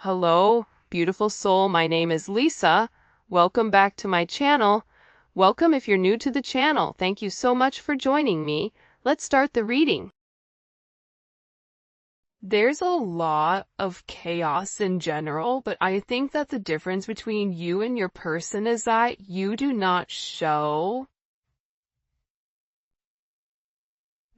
Hello, beautiful soul. My name is Lisa. Welcome back to my channel. Welcome if you're new to the channel. Thank you so much for joining me. Let's start the reading. There's a lot of chaos in general, but I think that the difference between you and your person is that you do not show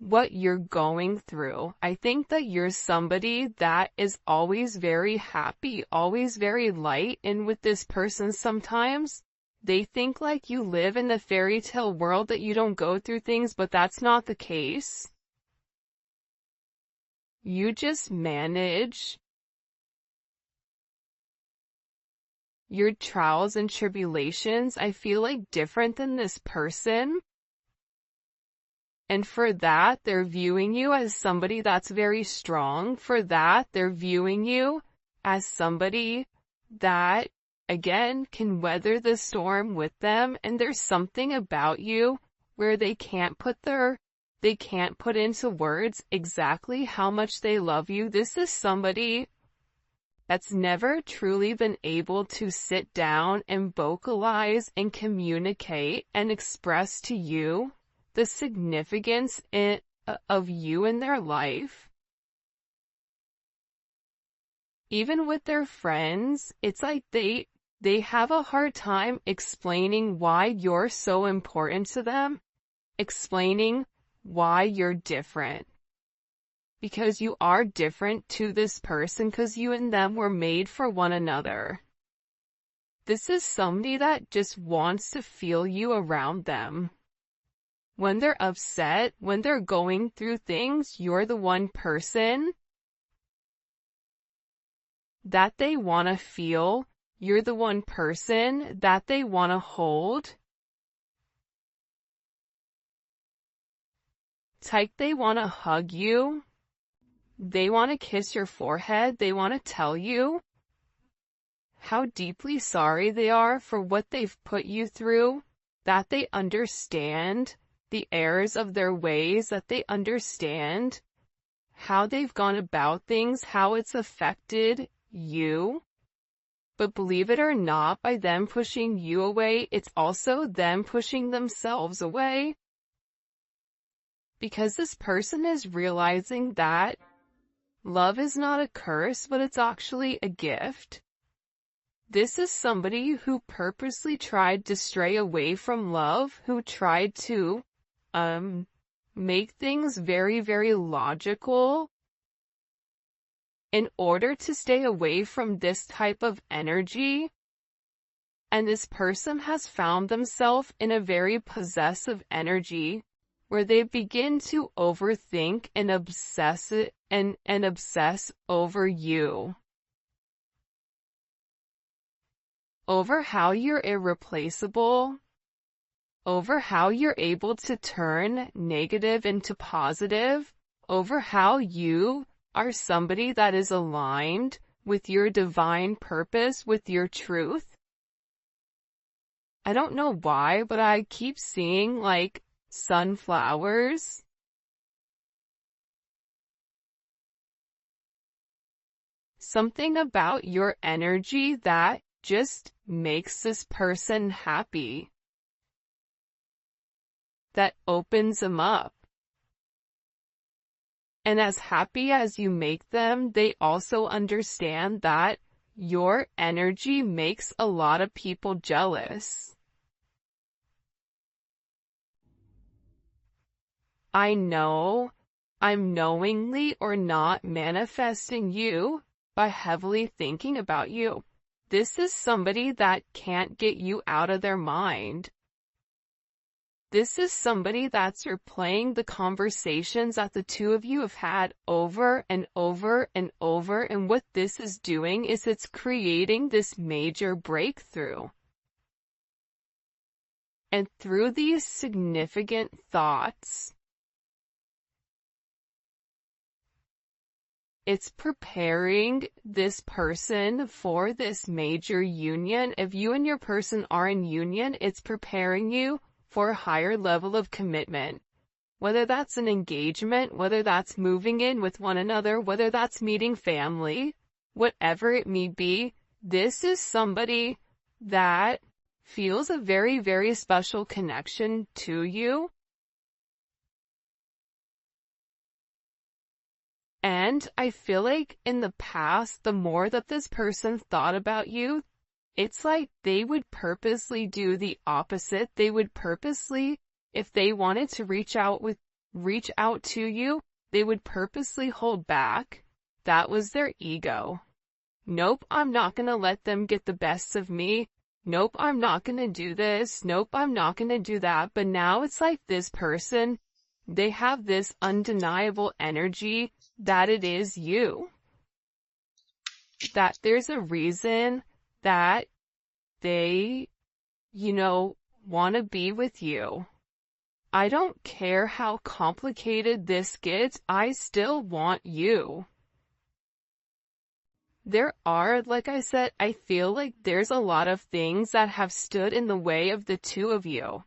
what you're going through. I think that you're somebody that is always very happy, always very light, and with this person sometimes they think like you live in the fairy tale world, that you don't go through things, but that's not the case. You just manage your trials and tribulations, I feel like, different than this person. And for that, they're viewing you as somebody that's very strong. For that, they're viewing you as somebody that, again, can weather the storm with them. And there's something about you where they can't put into words exactly how much they love you. This is somebody that's never truly been able to sit down and vocalize and communicate and express to you the significance of you in their life. Even with their friends, it's like they have a hard time explaining why you're so important to them, explaining why you're different. Because you are different to this person, because you and them were made for one another. This is somebody that just wants to feel you around them. When they're upset, when they're going through things, you're the one person that they want to feel. You're the one person that they want to hold. It's like they want to hug you. They want to kiss your forehead. They want to tell you how deeply sorry they are for what they've put you through, that they understand the errors of their ways, that they understand how they've gone about things, how it's affected you. But believe it or not, by them pushing you away, it's also them pushing themselves away. Because this person is realizing that love is not a curse, but it's actually a gift. This is somebody who purposely tried to stray away from love, who tried to make things very, very logical in order to stay away from this type of energy. And this person has found themselves in a very possessive energy where they begin to overthink and obsess over you, over how you're irreplaceable, over how you're able to turn negative into positive, over how you are somebody that is aligned with your divine purpose, with your truth. I don't know why, but I keep seeing like sunflowers. Something about your energy that just makes this person happy, that opens them up. And as happy as you make them, they also understand that your energy makes a lot of people jealous. I know I'm knowingly or not manifesting you by heavily thinking about you. This is somebody that can't get you out of their mind. This is somebody that's replaying the conversations that the two of you have had over and over and over, and what this is doing is it's creating this major breakthrough. And through these significant thoughts, it's preparing this person for this major union. If you and your person are in union, it's preparing you for a higher level of commitment. Whether that's an engagement, whether that's moving in with one another, whether that's meeting family, whatever it may be, this is somebody that feels a very, very special connection to you. And I feel like in the past, the more that this person thought about you, it's like they would purposely do the opposite. They would purposely, if they wanted to reach out to you, they would purposely hold back. That was their ego. Nope, I'm not gonna let them get the best of me. Nope, I'm not gonna do this. Nope, I'm not gonna do that. But now it's like this person, they have this undeniable energy that it is you. That there's a reason that they, want to be with you. I don't care how complicated this gets, I still want you. There are, like I said, I feel like there's a lot of things that have stood in the way of the two of you.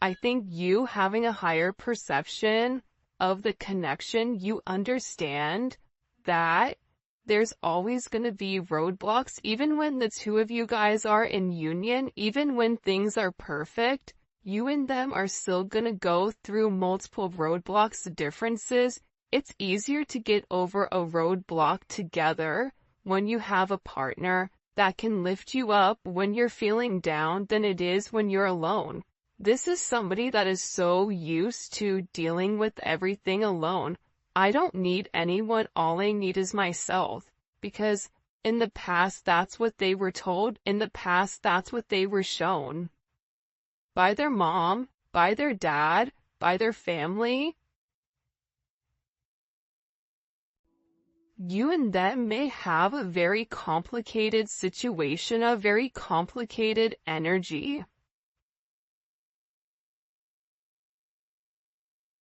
I think you having a higher perception of the connection, you understand that there's always going to be roadblocks, even when the two of you guys are in union, even when things are perfect, you and them are still going to go through multiple roadblocks, differences. It's easier to get over a roadblock together when you have a partner that can lift you up when you're feeling down than it is when you're alone. This is somebody that is so used to dealing with everything alone. I don't need anyone, all I need is myself. Because in the past, that's what they were told. In the past, that's what they were shown. By their mom, by their dad, by their family. You and them may have a very complicated situation, a very complicated energy.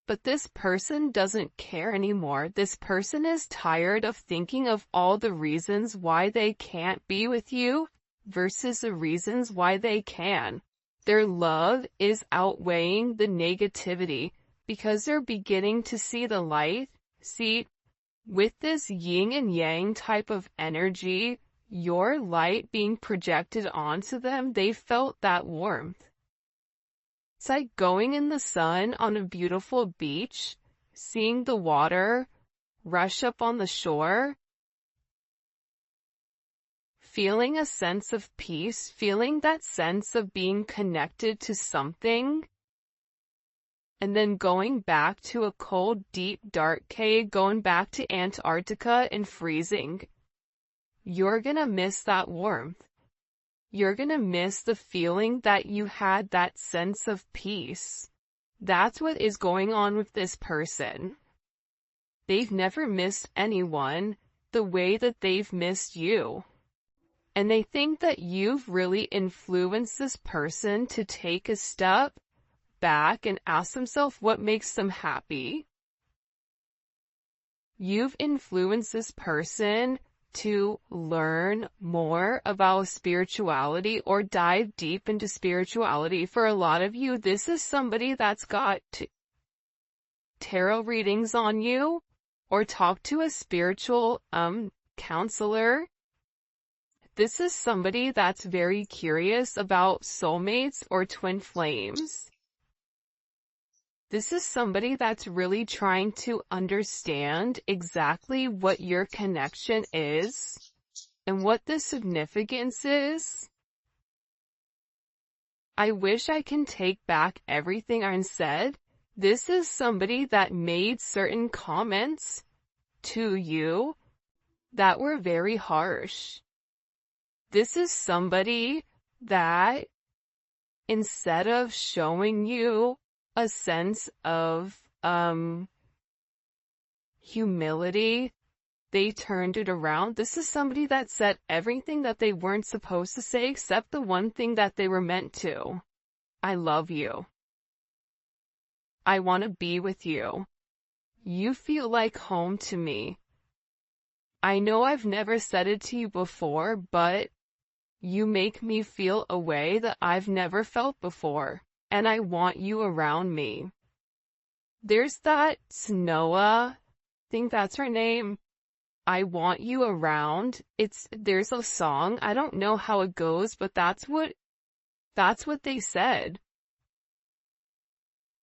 But this person doesn't care anymore. This person is tired of thinking of all the reasons why they can't be with you versus the reasons why they can. Their love is outweighing the negativity because they're beginning to see the light. See, with this yin and yang type of energy, your light being projected onto them, they felt that warmth. It's like going in the sun on a beautiful beach, seeing the water rush up on the shore, feeling a sense of peace, feeling that sense of being connected to something, and then going back to a cold, deep, dark cave, going back to Antarctica and freezing. You're gonna miss that warmth. You're gonna miss the feeling that you had, that sense of peace. That's what is going on with this person. They've never missed anyone the way that they've missed you. And they think that you've really influenced this person to take a step back and ask themselves what makes them happy. You've influenced this person to learn more about spirituality or dive deep into spirituality. For a lot of you, this is somebody that's got tarot readings on you or talk to a spiritual counselor. This is somebody that's very curious about soulmates or twin flames. This is somebody that's really trying to understand exactly what your connection is and what the significance is. I wish I can take back everything I said. This is somebody that made certain comments to you that were very harsh. This is somebody that, instead of showing you a sense of humility, they turned it around. This is somebody that said everything that they weren't supposed to say except the one thing that they were meant to. I love you. I want to be with you. You feel like home to me. I know I've never said it to you before, but you make me feel a way that I've never felt before. And I want you around me. There's that Snowa, I think that's her name. I want you around. There's a song, I don't know how it goes, but that's what they said.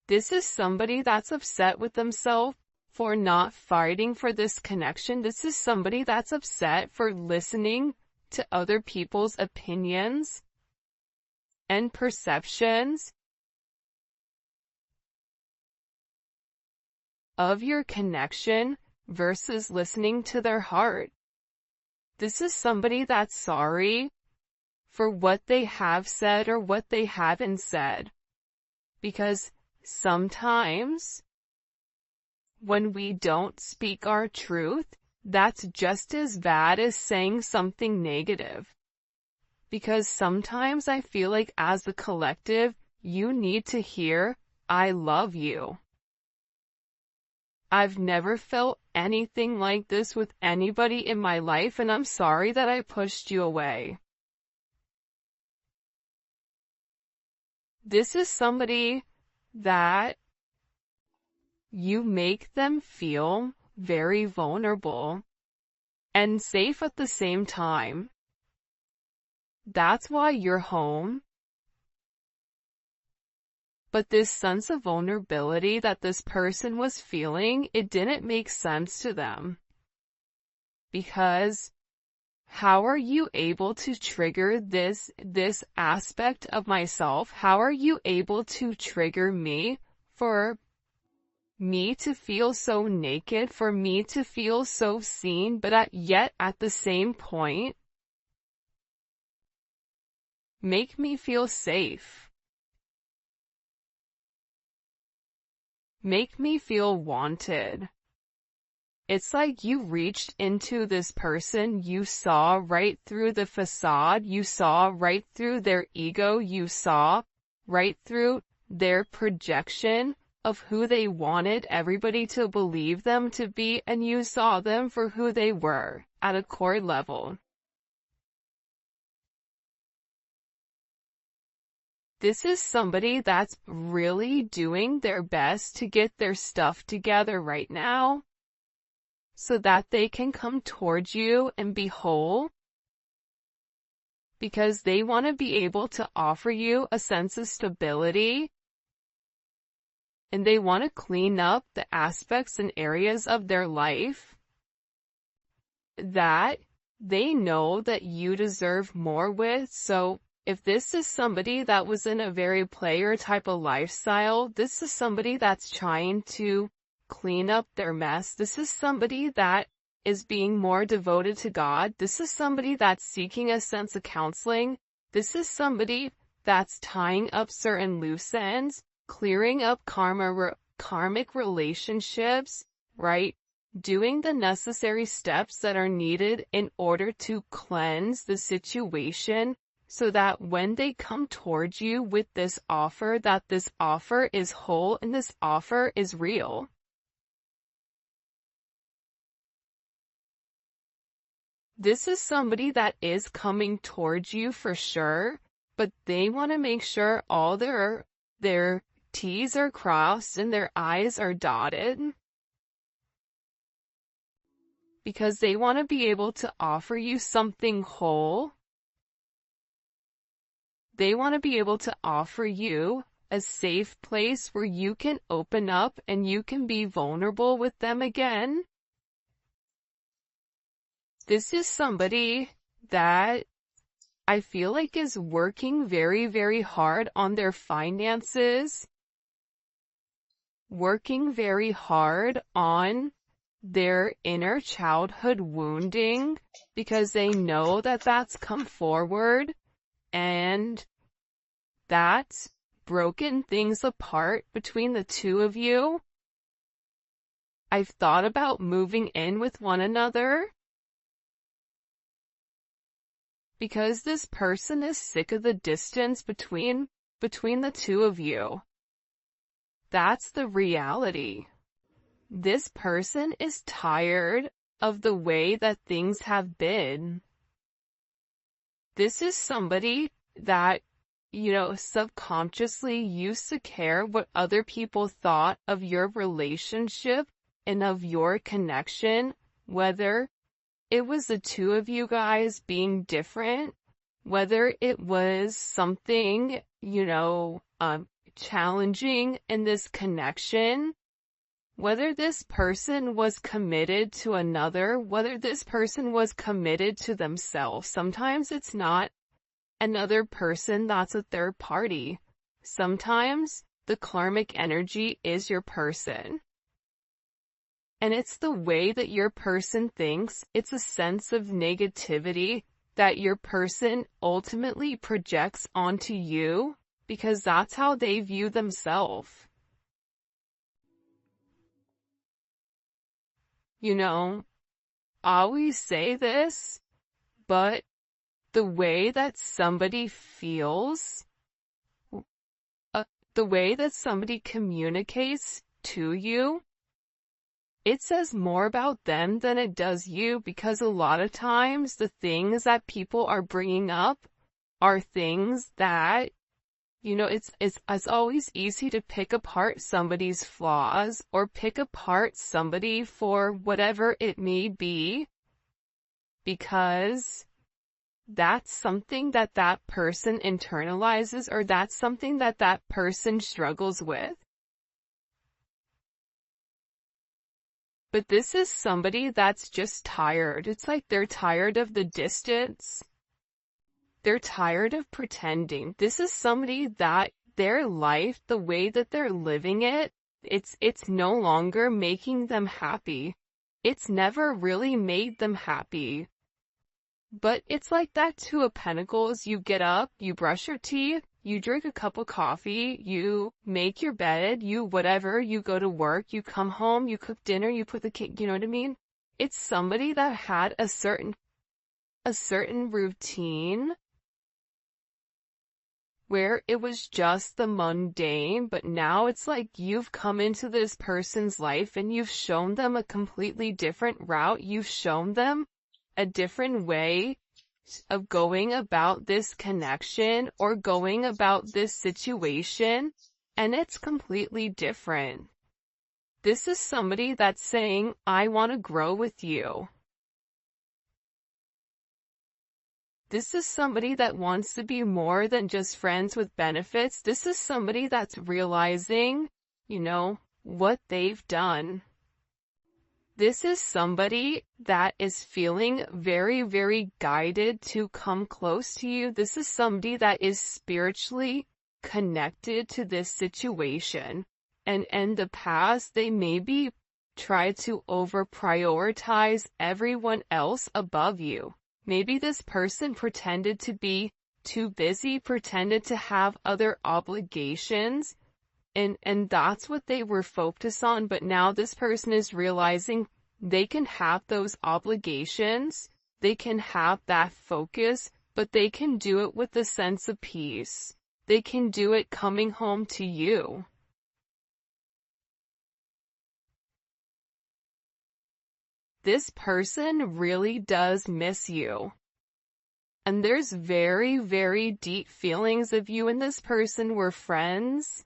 This is somebody that's upset with themselves for not fighting for this connection. This is somebody that's upset for listening to other people's opinions and perceptions of your connection versus listening to their heart. This is somebody that's sorry for what they have said or what they haven't said. Because sometimes when we don't speak our truth, that's just as bad as saying something negative. Because sometimes I feel like as a collective, you need to hear, I love you. I've never felt anything like this with anybody in my life, and I'm sorry that I pushed you away. This is somebody that you make them feel very vulnerable and safe at the same time. That's why you're home. But this sense of vulnerability that this person was feeling, it didn't make sense to them. Because how are you able to trigger this aspect of myself? How are you able to trigger me for me to feel so naked, for me to feel so seen, but yet at the same point, make me feel safe. Make me feel wanted. It's like you reached into this person, you saw right through the facade, you saw right through their ego, you saw right through their projection of who they wanted everybody to believe them to be, and you saw them for who they were at a core level. This is somebody that's really doing their best to get their stuff together right now, so that they can come towards you and be whole, because they want to be able to offer you a sense of stability, and they want to clean up the aspects and areas of their life that they know that you deserve more with. So if this is somebody that was in a very player type of lifestyle, this is somebody that's trying to clean up their mess. This is somebody that is being more devoted to God. This is somebody that's seeking a sense of counseling. This is somebody that's tying up certain loose ends, clearing up karmic relationships, right? Doing the necessary steps that are needed in order to cleanse the situation, so that when they come towards you with this offer, that this offer is whole and this offer is real. This is somebody that is coming towards you for sure, but they want to make sure all their T's are crossed and their I's are dotted, because they want to be able to offer you something whole. They want to be able to offer you a safe place where you can open up and you can be vulnerable with them again. This is somebody that I feel like is working very, very hard on their finances, working very hard on their inner childhood wounding, because they know that that's come forward and that's broken things apart between the two of you. I've thought about moving in with one another, because this person is sick of the distance between the two of you. That's the reality. This person is tired of the way that things have been. This is somebody that, subconsciously used to care what other people thought of your relationship and of your connection, whether it was the two of you guys being different, whether it was something, challenging in this connection, whether this person was committed to another, whether this person was committed to themselves. Sometimes it's not another person, that's a third party. Sometimes the karmic energy is your person. And it's the way that your person thinks, it's a sense of negativity that your person ultimately projects onto you, because that's how they view themselves. I always say this, but the way that somebody feels, the way that somebody communicates to you, it says more about them than it does you, because a lot of times the things that people are bringing up are things that, it's always easy to pick apart somebody's flaws or pick apart somebody for whatever it may be, because that's something that that person internalizes, or that's something that that person struggles with. But this is somebody that's just tired. It's like they're tired of the distance. They're tired of pretending. This is somebody that their life, the way that they're living it, it's no longer making them happy. It's never really made them happy. But it's like that Two of Pentacles. You get up, you brush your teeth, you drink a cup of coffee, you make your bed, you whatever, you go to work, you come home, you cook dinner, you put the cake, you know what I mean? It's somebody that had a certain routine where it was just the mundane, but now it's like you've come into this person's life and you've shown them a completely different route. You've shown them a different way of going about this connection or going about this situation, and it's completely different. This is somebody that's saying, I want to grow with you. This is somebody that wants to be more than just friends with benefits. This is somebody that's realizing, what they've done. This is somebody that is feeling very, very guided to come close to you. This is somebody that is spiritually connected to this situation. And in the past, they maybe tried to over-prioritize everyone else above you. Maybe this person pretended to be too busy, pretended to have other obligations, and that's what they were focused on. But now this person is realizing they can have those obligations, they can have that focus, but they can do it with a sense of peace. They can do it coming home to you. This person really does miss you. And there's very, very deep feelings of you and this person were friends.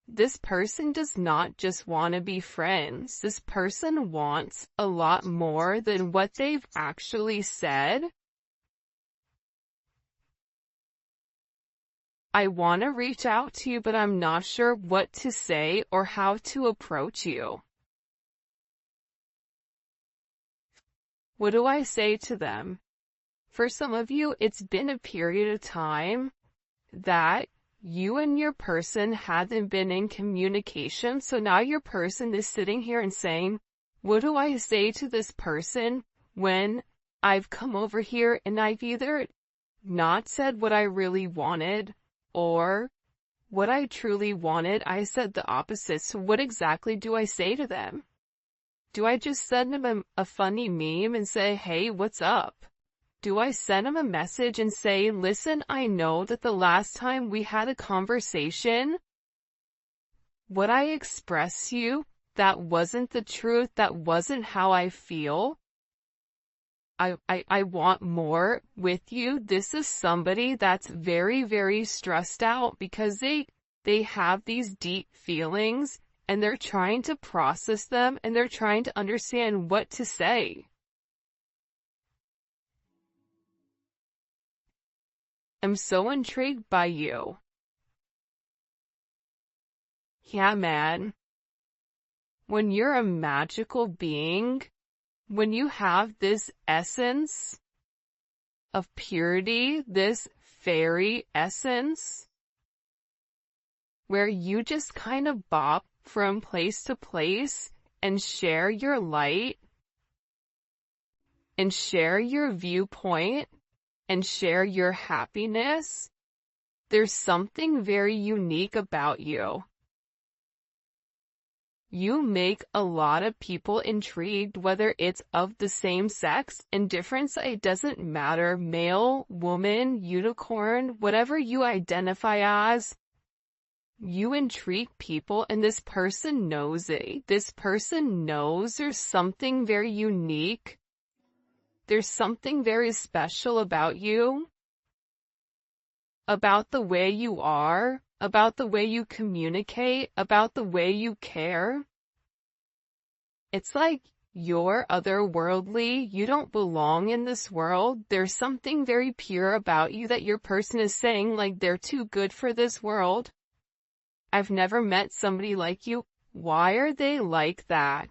This person does not just want to be friends. This person wants a lot more than what they've actually said. I want to reach out to you, but I'm not sure what to say or how to approach you. What do I say to them? For some of you, it's been a period of time that you and your person haven't been in communication, so now your person is sitting here and saying, what do I say to this person when I've come over here and I've either not said what I really wanted, or what I truly wanted, I said the opposite. So what exactly do I say to them? Do I just send them a funny meme and say, hey, what's up? Do I send them a message and say, listen, I know that the last time we had a conversation, what I expressed to you, that wasn't the truth, that wasn't how I feel. I want more with you. This is somebody that's very, very stressed out because they have these deep feelings and they're trying to process them and they're trying to understand what to say. I'm so intrigued by you. Yeah, man. When you're a magical being, when you have this essence of purity, this fairy essence, where you just kind of bop from place to place and share your light and share your viewpoint and share your happiness, there's something very unique about you. You make a lot of people intrigued, whether it's of the same sex, indifference, it doesn't matter, male, woman, unicorn, whatever you identify as, you intrigue people, and this person knows it. This person knows there's something very unique. There's something very special about you, about the way you are, about the way you communicate, about the way you care. It's like you're otherworldly. You don't belong in this world. There's something very pure about you that your person is saying, like, they're too good for this world. I've never met somebody like you. Why are they like that?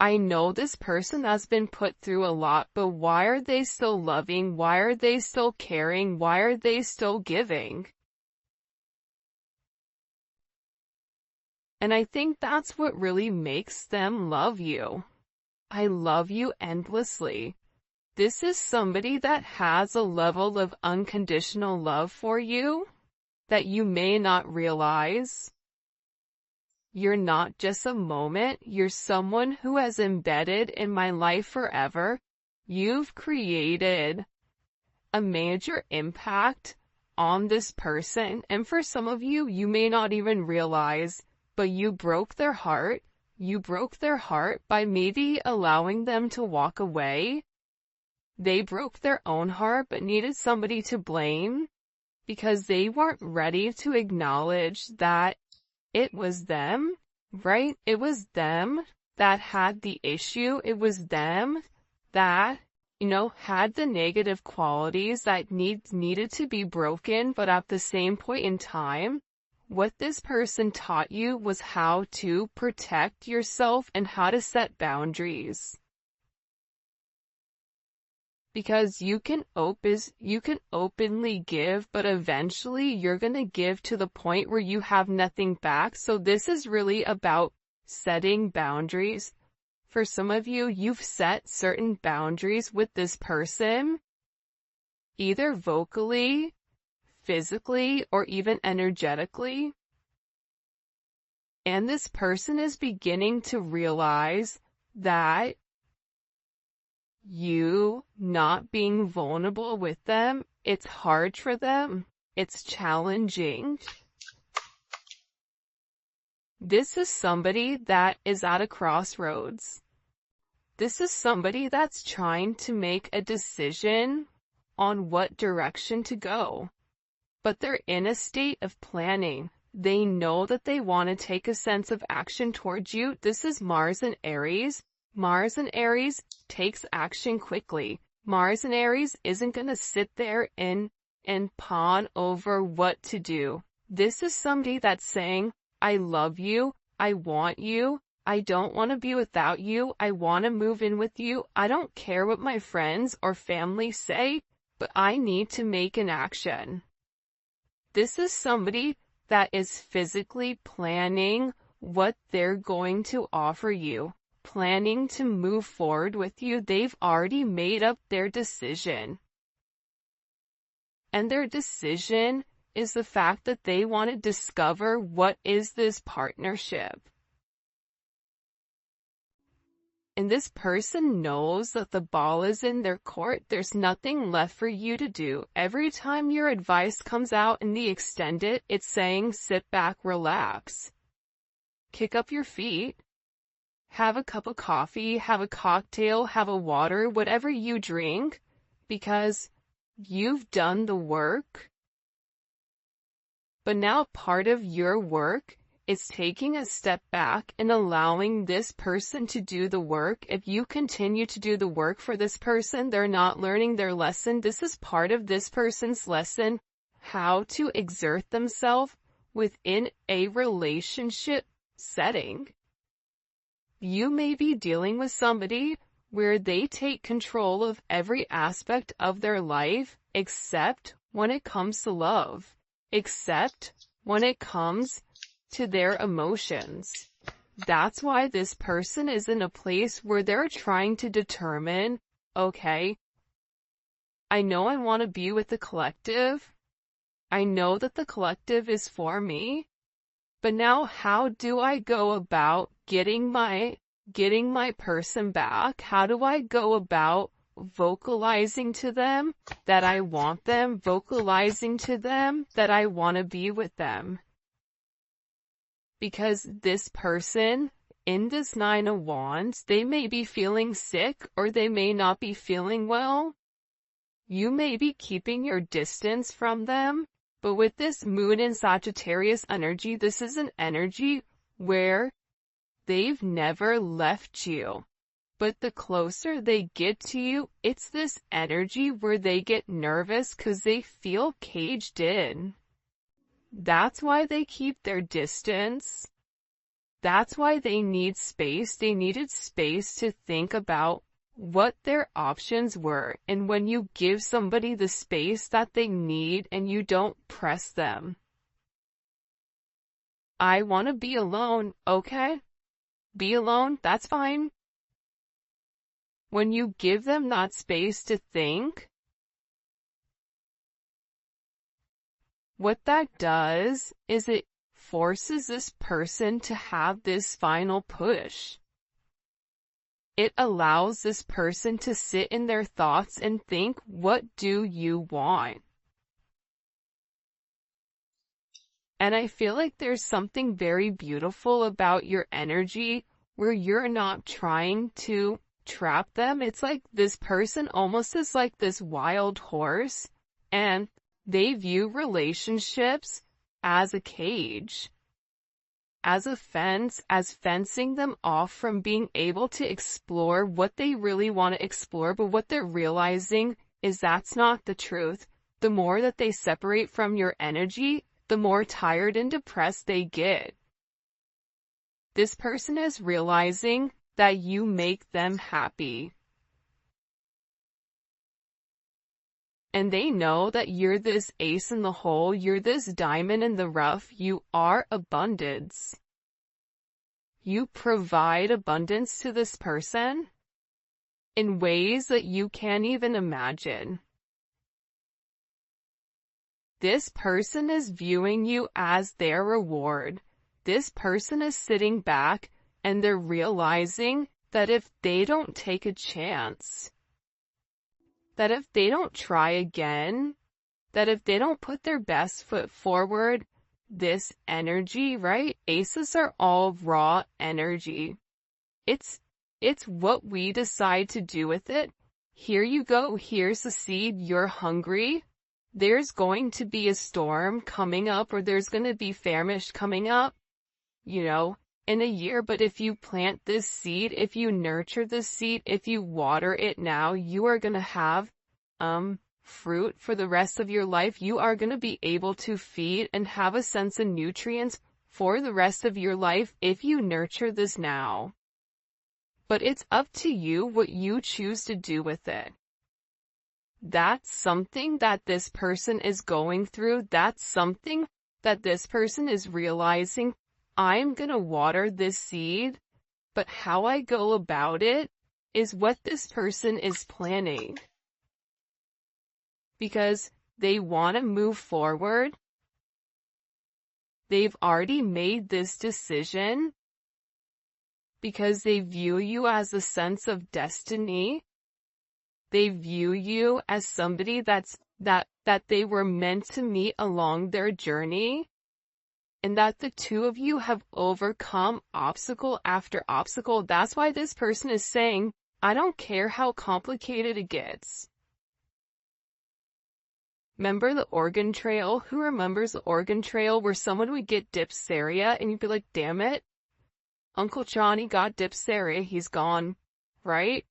I know this person has been put through a lot, but why are they still loving? Why are they still caring? Why are they still giving? And I think that's what really makes them love you. I love you endlessly. This is somebody that has a level of unconditional love for you that you may not realize. You're not just a moment, you're someone who has embedded in my life forever. You've created a major impact on this person, and for some of you, you may not even realize, but you broke their heart. You broke their heart by maybe allowing them to walk away. They broke their own heart but needed somebody to blame because they weren't ready to acknowledge that it was them, right? It was them that had the issue. It was them that, had the negative qualities that needed to be broken, but at the same point in time, what this person taught you was how to protect yourself and how to set boundaries. Because you can openly give, but eventually you're going to give to the point where you have nothing back. So this is really about setting boundaries. For some of you, you've set certain boundaries with this person, either vocally, physically, or even energetically. And this person is beginning to realize that you not being vulnerable with them, it's hard for them. It's challenging. This is somebody that is at a crossroads. This is somebody that's trying to make a decision on what direction to go. But they're in a state of planning. They know that they want to take a sense of action towards you. This is Mars and Aries. Mars and Aries takes action quickly. Mars and Aries isn't going to sit there and pawn over what to do. This is somebody that's saying, I love you, I want you, I don't want to be without you, I want to move in with you, I don't care what my friends or family say, but I need to make an action. This is somebody that is physically planning what they're going to offer you, planning to move forward with you. They've already made up their decision. And their decision is the fact that they want to discover what is this partnership. And this person knows that the ball is in their court. There's nothing left for you to do. Every time your advice comes out in the extended, it's saying sit back, relax, kick up your feet, have a cup of coffee, have a cocktail, have a water, whatever you drink, because you've done the work. But now part of your work is taking a step back and allowing this person to do the work. If you continue to do the work for this person, they're not learning their lesson. This is part of this person's lesson, how to exert themselves within a relationship setting. You may be dealing with somebody where they take control of every aspect of their life, except when it comes to love, except when it comes to their emotions. That's why this person is in a place where they're trying to determine, okay, I know I want to be with the collective. I know that the collective is for me, but now how do I go about getting my person back? How do I go about vocalizing to them that I want them, vocalizing to them that I want to be with them? Because this person in this Nine of Wands, they may be feeling sick or they may not be feeling well. You may be keeping your distance from them, but with this moon in Sagittarius energy, this is an energy where they've never left you. But the closer they get to you, it's this energy where they get nervous because they feel caged in. That's why they keep their distance. That's why they need space. They needed space to think about what their options were. And when you give somebody the space that they need and you don't press them, I want to be alone. Okay, be alone. That's fine. When you give them that space to think, what that does is it forces this person to have this final push. It allows this person to sit in their thoughts and think, what do you want? And I feel like there's something very beautiful about your energy where you're not trying to trap them. It's like this person almost is like this wild horse, and they view relationships as a cage, as a fence, as fencing them off from being able to explore what they really want to explore. But what they're realizing is that's not the truth. The more that they separate from your energy, the more tired and depressed they get. This person is realizing that you make them happy. And they know that you're this ace in the hole, you're this diamond in the rough, you are abundance. You provide abundance to this person in ways that you can't even imagine. This person is viewing you as their reward. This person is sitting back and they're realizing that if they don't take a chance, that if they don't try again, that if they don't put their best foot forward, this energy, right? Aces are all raw energy. It's what we decide to do with it. Here you go. Here's the seed. You're hungry. There's going to be a storm coming up, or there's going to be famish coming up, in a year. But if you plant this seed, if you nurture this seed, if you water it now, you are going to have fruit for the rest of your life. You are going to be able to feed and have a sense of nutrients for the rest of your life if you nurture this now. But it's up to you what you choose to do with it. That's something that this person is going through. That's something that this person is realizing. I'm going to water this seed, but how I go about it is what this person is planning. Because they want to move forward. They've already made this decision because they view you as a sense of destiny. They view you as somebody that they were meant to meet along their journey, and that the two of you have overcome obstacle after obstacle. That's why this person is saying, I don't care how complicated it gets. Remember the Oregon Trail? Who remembers the Oregon Trail where someone would get diphtheria and you'd be like, damn it, Uncle Johnny got diphtheria, he's gone, right?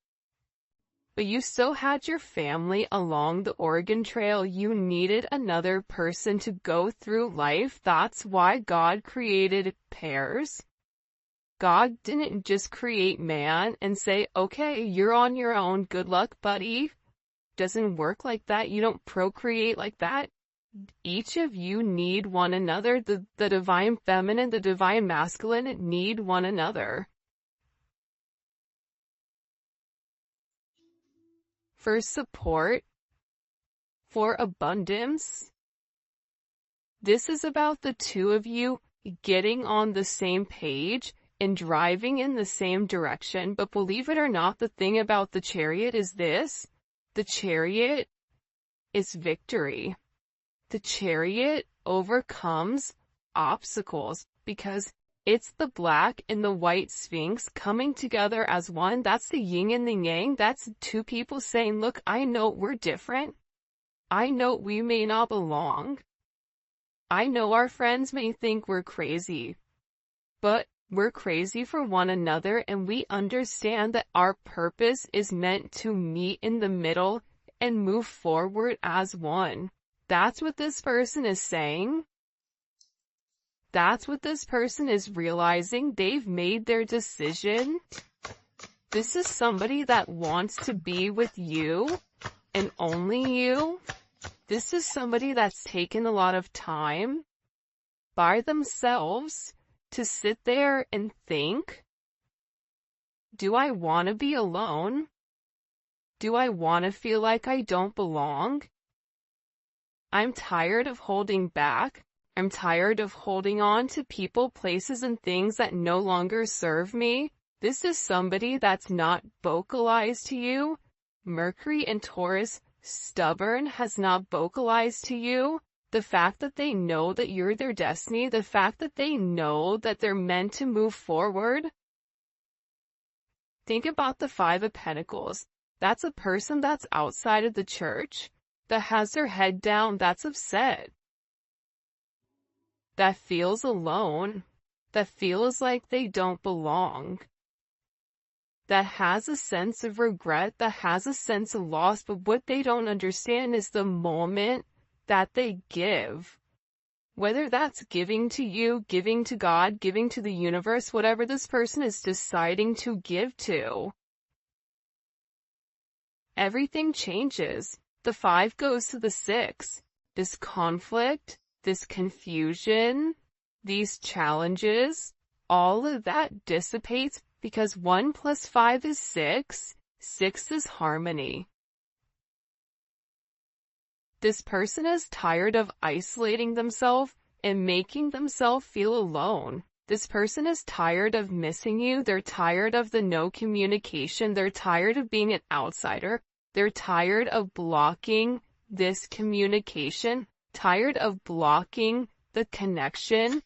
But you still had your family along the Oregon Trail. You needed another person to go through life. That's why God created pairs. God didn't just create man and say, okay, you're on your own, good luck, buddy. Doesn't work like that. You don't procreate like that. Each of you need one another. The divine feminine, the divine masculine need one another. For support, for abundance. This is about the two of you getting on the same page and driving in the same direction. But believe it or not, the thing about the Chariot is this. The Chariot is victory. The Chariot overcomes obstacles because it's the black and the white Sphinx coming together as one. That's the yin and the yang. That's two people saying, look, I know we're different. I know we may not belong. I know our friends may think we're crazy, but we're crazy for one another, and we understand that our purpose is meant to meet in the middle and move forward as one. That's what this person is saying. That's what this person is realizing. They've made their decision. This is somebody that wants to be with you and only you. This is somebody that's taken a lot of time by themselves to sit there and think, do I want to be alone? Do I want to feel like I don't belong? I'm tired of holding back. I'm tired of holding on to people, places, and things that no longer serve me. This is somebody that's not vocalized to you. Mercury and Taurus, stubborn, has not vocalized to you. The fact that they know that you're their destiny, the fact that they know that they're meant to move forward. Think about the Five of Pentacles. That's a person that's outside of the church, that has their head down, that's upset, that feels alone, that feels like they don't belong, that has a sense of regret, that has a sense of loss. But what they don't understand is the moment that they give, whether that's giving to you, giving to God, giving to the universe, whatever this person is deciding to give to, everything changes. The 5 goes to the 6. This conflict, this confusion, these challenges, all of that dissipates because 1 + 5 is 6. 6 is harmony. This person is tired of isolating themselves and making themselves feel alone. This person is tired of missing you. They're tired of the no communication. They're tired of being an outsider. They're tired of blocking this communication, tired of blocking the connection.